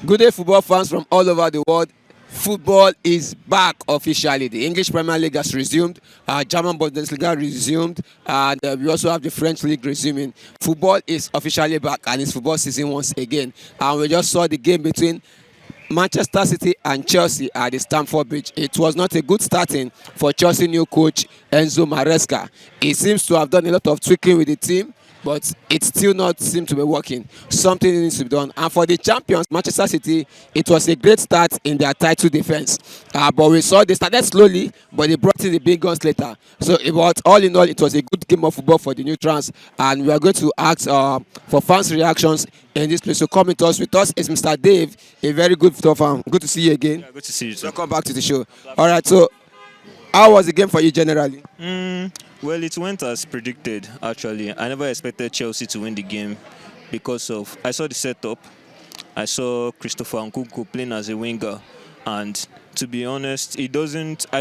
Good day, football fans from all over the world. Football is back officially. The English Premier League has resumed. German Bundesliga resumed, and we also have the French League resuming. Football is officially back, and it's football season once again. And we just saw the game between Manchester City and Chelsea at the Stamford Bridge. It was not a good starting for Chelsea new coach Enzo Maresca. He seems to have done a lot of tweaking with the team, but it still not seem to be working. Something needs to be done. And for the champions, Manchester City, it was a great start in their title defense. But we saw they started slowly, but they brought in the big guns later. So, but all in all, it was a good game of football for the neutrals. And we are going to ask for fans' reactions in this place. So, come with us is Mr. Dave, a very good football fan. Good to see you again. Yeah, good to see you too. Welcome back to the show. All right, so how was the game for you generally? Well, it went as predicted, actually. I never expected Chelsea to win the game because of... I saw the setup. I saw Christopher Nkunku playing as a winger. And to be honest, I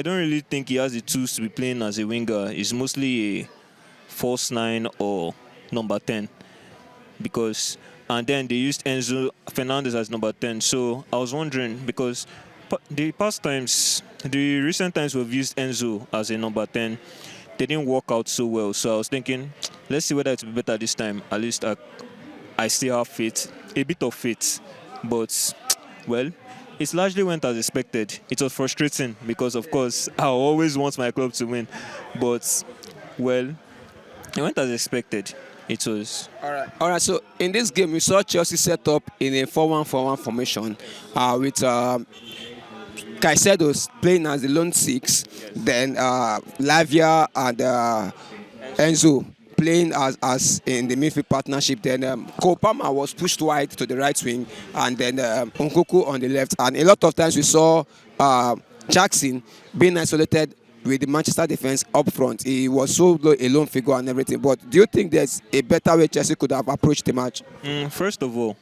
don't really think he has the tools to be playing as a winger. He's mostly a false 9 or number 10. And then they used Enzo Fernandez as number 10. So I was wondering, because the recent times we've used Enzo as a number 10, they didn't work out so well. So I was thinking, let's see whether it will be better this time. At least I still have faith, a bit of faith. But, well, it largely went as expected. It was frustrating because, of course, I always want my club to win. But, well, it went as expected. It was. All right. So in this game, we saw Chelsea set up in a 4-1-4-1 formation with Caicedo playing as the lone 6, then Lavia and Enzo playing as in the midfield partnership. Then Cole Palmer was pushed wide to the right wing, and then Nkunku on the left. And a lot of times we saw Jackson being isolated with the Manchester defense up front. He was so low, a lone figure and everything. But do you think there's a better way Chelsea could have approached the match? First of all,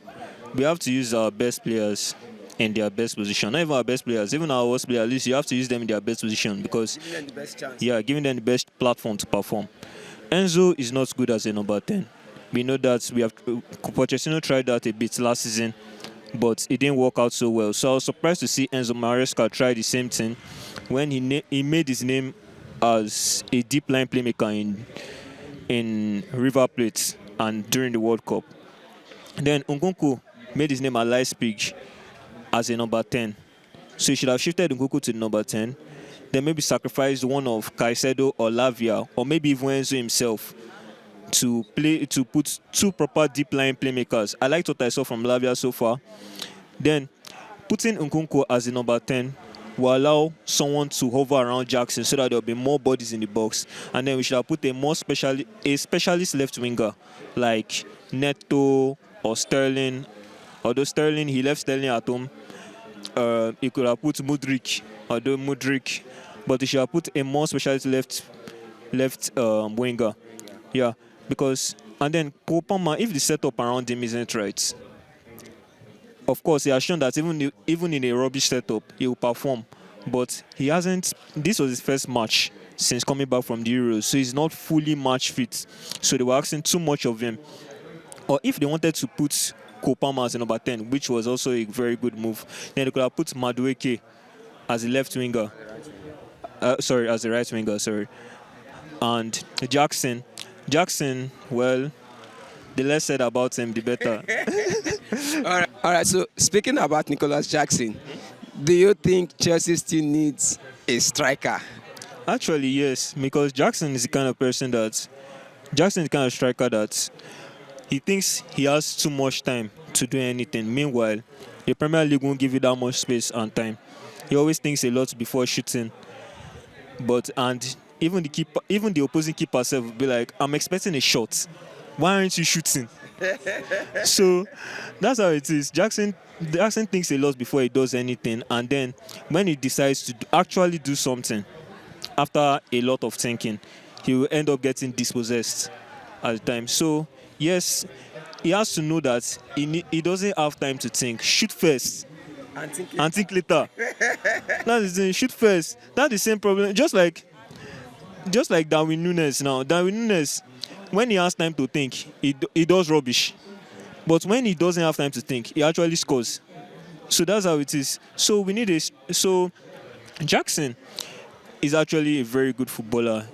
we have to use our best players in their best position. Not even our best players, even our worst players, at least you have to use them in their best position because Giving them the best chance. yeah, giving them the best platform to perform. Enzo is not good as a number 10. We know that Pochettino tried that a bit last season, but it didn't work out so well. So I was surprised to see Enzo Maresca try the same thing when he made his name as a deep line playmaker in River Plate and during the World Cup. Then Nkunku made his name at Leipzig as a number 10. So he should have shifted Nkunku to the number 10. Then maybe sacrificed one of Caicedo or Lavia, or maybe even Enzo himself to put two proper deep line playmakers. I liked what I saw from Lavia so far. Then putting Nkunku as the number 10 will allow someone to hover around Jackson so that there will be more bodies in the box. And then we should have put a specialist left winger like Neto or Sterling. Although Sterling, he left Sterling at home. He could have put Mudryk, but he should have put a more specialist left winger. Yeah, because and then Cole Palmer, if the setup around him isn't right, of course he has shown that even in a rubbish setup he will perform. But he hasn't. This was his first match since coming back from the Euros, so he's not fully match fit. So they were asking too much of him. Or if they wanted to put Cole Palmer as a number 10, which was also a very good move, then they could have put Madueke as a left winger. As a right winger, sorry. And Jackson, well, the less said about him, the better. All right. So speaking about Nicolas Jackson, do you think Chelsea still needs a striker? Actually, yes, because Jackson is the kind of striker that he thinks he has too much time to do anything. Meanwhile, the Premier League won't give you that much space and time. He always thinks a lot before shooting. And even the opposing keeper will be like, I'm expecting a shot. Why aren't you shooting? So that's how it is. Jackson thinks a lot before he does anything, and then when he decides to actually do something, after a lot of thinking, he will end up getting dispossessed at the time. So yes, he has to know that he doesn't have time to think. Shoot first and think later. That's the thing. Shoot first. That's the same problem. Just like Darwin Núñez now. Darwin Núñez, when he has time to think, he does rubbish. But when he doesn't have time to think, he actually scores. So that's how it is. So we need a so Jackson is actually a very good footballer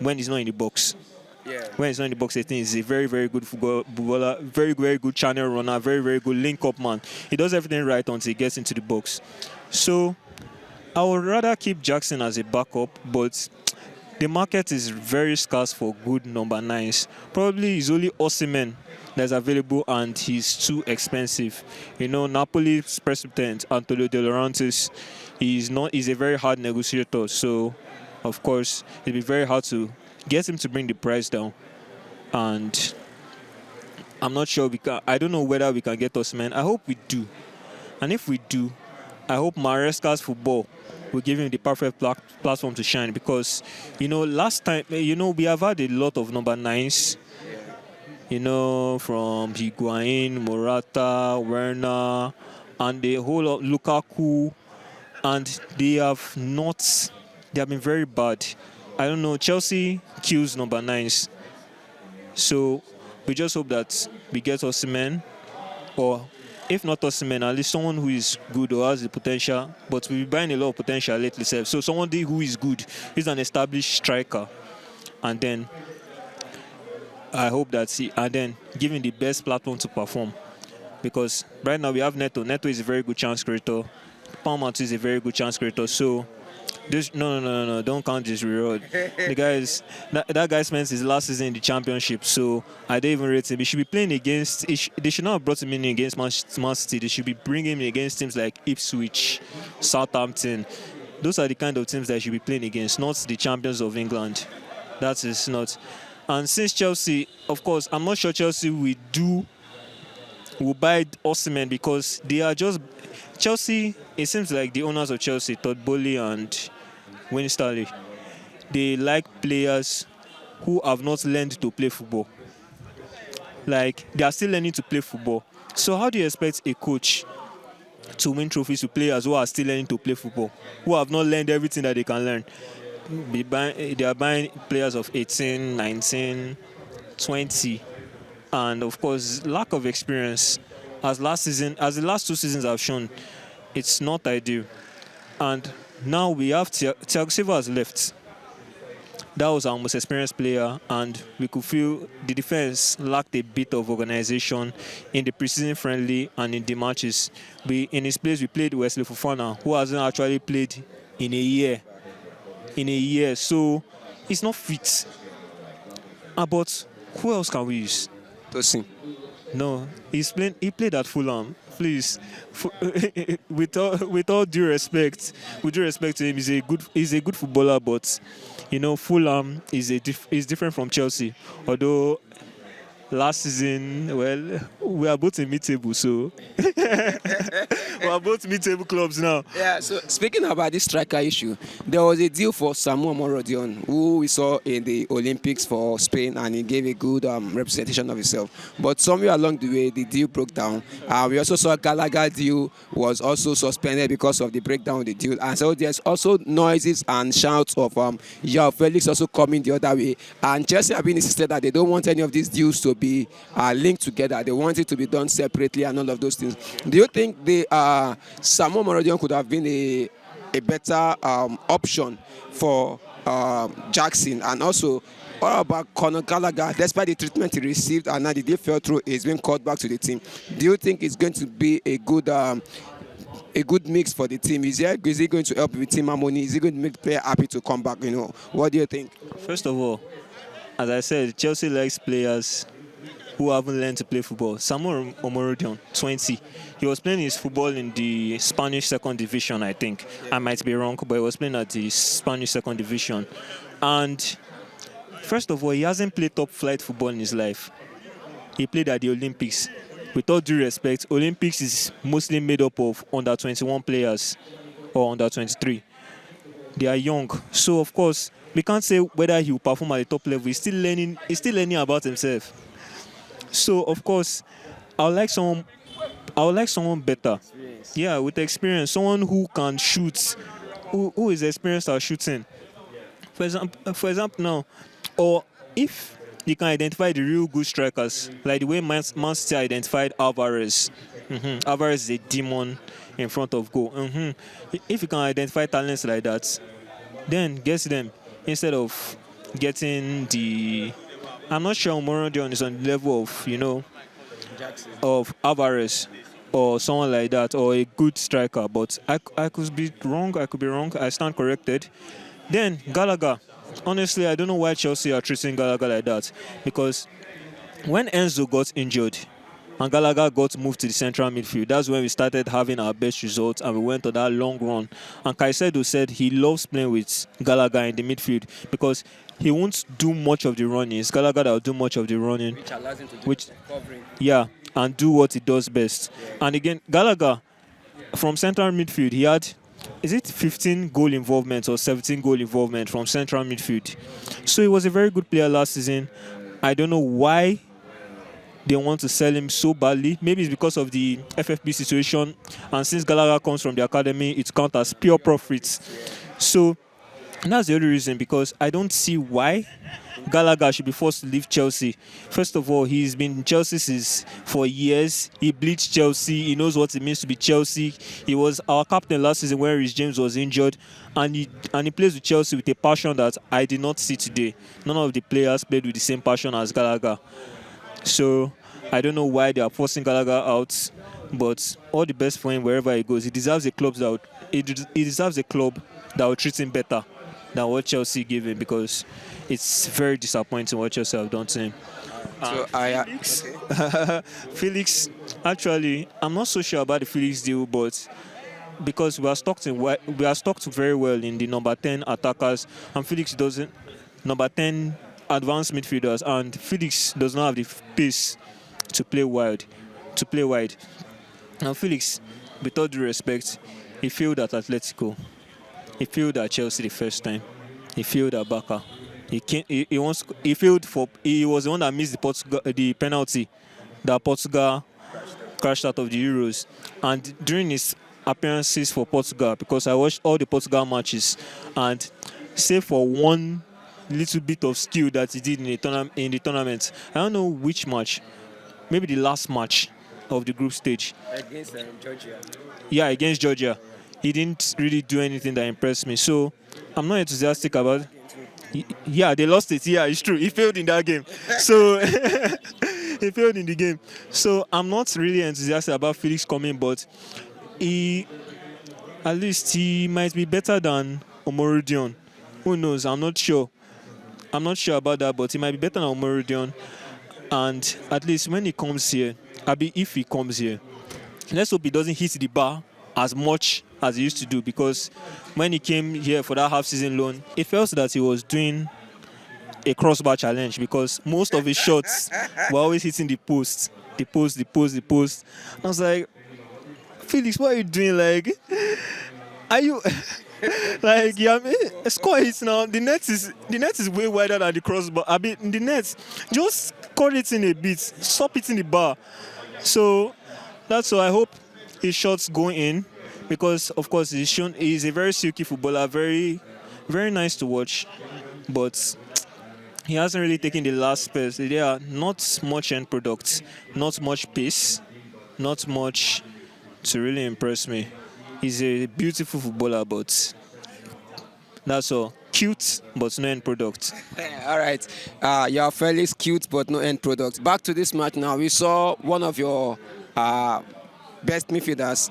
when he's not in the box. Yeah. When he's not in the box 18, he's a very, very good footballer, very, very good channel runner, very, very good link-up man. He does everything right until he gets into the box. So I would rather keep Jackson as a backup, but the market is very scarce for good number 9s. Probably it's only Osimhen that's available and he's too expensive. Napoli's president, Antonio De Laurentiis, he's a very hard negotiator. So, of course, it'll be very hard to get him to bring the price down. And I'm not sure I don't know whether we can get Osimhen. I hope we do. And if we do, I hope Maresca's football will give him the perfect platform to shine, because, last time, we have had a lot of number 9s, from Higuain, Morata, Werner, and the whole of Lukaku, and they have been very bad. I don't know, Chelsea kills number 9s. So we just hope that we get Osimhen, or if not Osimhen, at least someone who is good or has the potential. But we've been buying a lot of potential lately, so someone who is good, who's an established striker, and then I hope that and then give him the best platform to perform. Because right now we have Neto. Neto is a very good chance creator. Palmer is a very good chance creator. So no, don't count this reward. The guys, that guy spent his last season in the championship, so I don't even rate him. He should be playing against. They should not have brought him in against Man City. They should be bringing him against teams like Ipswich, Southampton. Those are the kind of teams that he should be playing against, not the champions of England. That is not. And since Chelsea, of course, I'm not sure Chelsea will buy Osimhen, because they are just Chelsea. It seems like the owners of Chelsea, Todd Bowley and Wayne Starley, they like players who have not learned to play football. Like, they are still learning to play football. So how do you expect a coach to win trophies with players who are still learning to play football, who have not learned everything that they can learn? They are buying players of 18, 19, 20, and of course, lack of experience. As the last 2 seasons have shown, it's not ideal. And now we have Thiago Silva has left. That was our most experienced player, and we could feel the defense lacked a bit of organization in the preseason friendly and in the matches. In his place, we played Wesley Fofana, who hasn't actually played in a year. So he's not fit. But who else can we use? Tosin. No, he played at Fulham. Please, with all due respect to him, he's a good footballer, but Fulham is different from Chelsea. Although last season, well, we are both in mid-table, so we are both mid-table clubs now. Yeah, so speaking about this striker issue, there was a deal for Samu Omorodion, who we saw in the Olympics for Spain, and he gave a good representation of himself. But somewhere along the way, the deal broke down. We also saw Gallagher deal was also suspended because of the breakdown of the deal. And so there's also noises and shouts of Joao Felix also coming the other way. And Chelsea have been insisted that they don't want any of these deals to be linked together. They want it to be done separately and all of those things. Do you think the Samu Omorodion could have been a better option for Jackson? And also, what about Conor Gallagher? Despite the treatment he received and now the deal fell through, he's been called back to the team. Do you think it's going to be a good mix for the team? Is he going to help with team harmony? Is he going to make the player happy to come back? What do you think? First of all, as I said, Chelsea likes players who haven't learned to play football. Samu Omorodion, 20. He was playing his football in the Spanish second division, I think. I might be wrong, but he was playing at the Spanish second division. And first of all, he hasn't played top flight football in his life. He played at the Olympics. With all due respect, Olympics is mostly made up of under 21 players or under 23. They are young. So, of course, we can't say whether he will perform at the top level. He's still learning about himself. So, of course, I would like someone better. Yeah, with experience. Someone who can shoot, who is experienced at shooting. For example, now, or if you can identify the real good strikers, like the way Man City identified Alvarez. Alvarez is a demon in front of goal. If you can identify talents like that, then get them instead of getting the. I'm not sure Morodion is on the level of Jackson. of Alvarez or someone like that, or a good striker, but I could be wrong. I could be wrong. I stand corrected. Then Gallagher. Honestly, I don't know why Chelsea are treating Gallagher like that, because when Enzo got injured and Gallagher got moved to the central midfield, that's when we started having our best results and we went on that long run. And Caicedo said he loves playing with Gallagher in the midfield because he won't do much of the running. It's Gallagher that will do much of the running. Which allows him to do Which, covering. yeah, and do what he does best. And again, Gallagher, from central midfield, he had, is it 15 goal involvement or 17 goal involvement from central midfield? So he was a very good player last season. I don't know why they want to sell him so badly. Maybe it's because of the FFP situation, and since Gallagher comes from the academy, it counts as pure profits. So that's the only reason, because I don't see why Gallagher should be forced to leave Chelsea. First of all, he's been in Chelsea for years. He bleeds Chelsea. He knows what it means to be Chelsea. He was our captain last season when Reece James was injured, and he plays with Chelsea with a passion that I did not see today. None of the players played with the same passion as Gallagher. So I don't know why they are forcing Gallagher out, but all the best for him wherever he goes. He deserves a club that will treat him better than what Chelsea gave him, because it's very disappointing what Chelsea have done to him. So Felix, Felix, actually, I'm not so sure about the Felix deal, but because we are stocked very well in the number 10 attackers, and Felix doesn't. Number 10 advanced midfielders, and Felix does not have the pace to play wide. Now Felix, with all due respect, he failed at Atletico. He failed at Chelsea the first time. He failed at Barca. He was the one that missed the penalty that Portugal crashed out of the Euros. And during his appearances for Portugal, because I watched all the Portugal matches, and save for one little bit of skill that he did in the tournament. I don't know which match. Maybe the last match of the group stage. Against Georgia. Yeah, against Georgia. He didn't really do anything that impressed me. So I'm not enthusiastic about it. Yeah, they lost it. Yeah, it's true. He failed in that game. So he failed in the game. So I'm not really enthusiastic about Felix coming, but at least he might be better than Omorodion. Who knows? I'm not sure about that, but he might be better than Omorodion. And at least when he comes here, if he comes here, let's hope he doesn't hit the bar as much as he used to do, because when he came here for that half-season loan, it felt that he was doing a crossbar challenge, because most of his shots were always hitting the post. I was like, Felix, what are you doing? Like, are you like, yeah, score hits now? The net is way wider than the crossbar. The net, just cut it in a bit, stop hitting the bar. So that's why I hope his shots go in, because of course he's a very silky footballer, very, very nice to watch, but he hasn't really taken the last steps. There are not much end products, not much pace, not much to really impress me. He's a beautiful footballer, but that's all. Cute, but no end product. All right. You're fairly cute, but no end product. Back to this match now. We saw one of your best midfielders,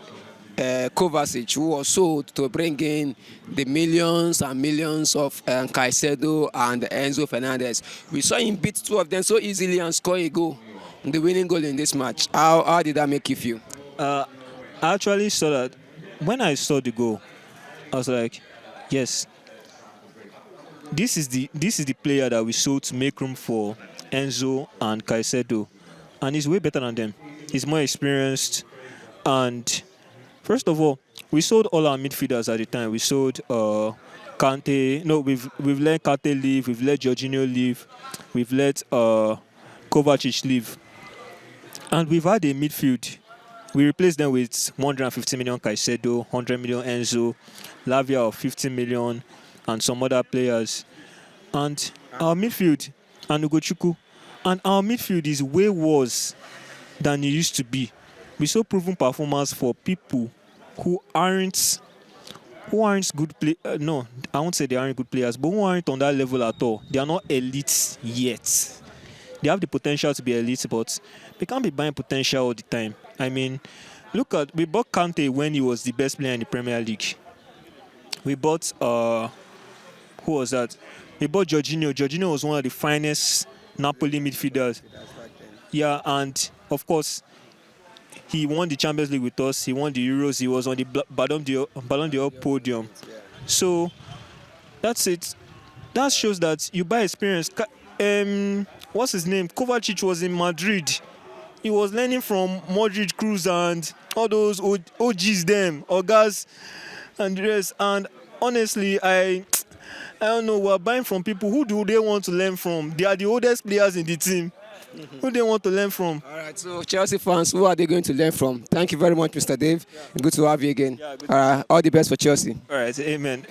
Kovacic, who was sold to bring in the millions and millions of Caicedo and Enzo Fernandez. We saw him beat two of them so easily and score a goal, the winning goal in this match. How did that make you feel? I actually saw that. When I saw the goal, I was like, yes, this is the player that we sold to make room for Enzo and Caicedo, and he's way better than them. He's more experienced, and first of all, we sold all our midfielders at the time. We sold Kante. No, we've let Kante leave. We've let Jorginho leave. We've let Kovacic leave, and we've had a midfield. We replaced them with 150 million Caicedo, 100 million Enzo, Lavia of 50 million, and some other players. And our midfield, and Ugochukwu, And our midfield is way worse than it used to be. We saw proven performance for people who aren't good play. No, I won't say they aren't good players, but who aren't on that level at all. They are not elite yet. They have the potential to be elite, but they can't be buying potential all the time. I mean, we bought Kante when he was the best player in the Premier League. We bought who was that? We bought Jorginho. Jorginho was one of the finest Napoli midfielders. Yeah, and of course, he won the Champions League with us. He won the Euros. He was on the Ballon d'Or podium. So that's it. That shows that you buy experience. What's his name? Kovacic was in Madrid. He was learning from Modric, Cruz, and all those OGs, them, Ogas, and the rest. And honestly, I don't know. We're buying from people. Who do they want to learn from? They are the oldest players in the team. Who they want to learn from? All right, so Chelsea fans, who are they going to learn from? Thank you very much, Mr. Dave. Good to have you again. All right, all the best for Chelsea. All right, amen.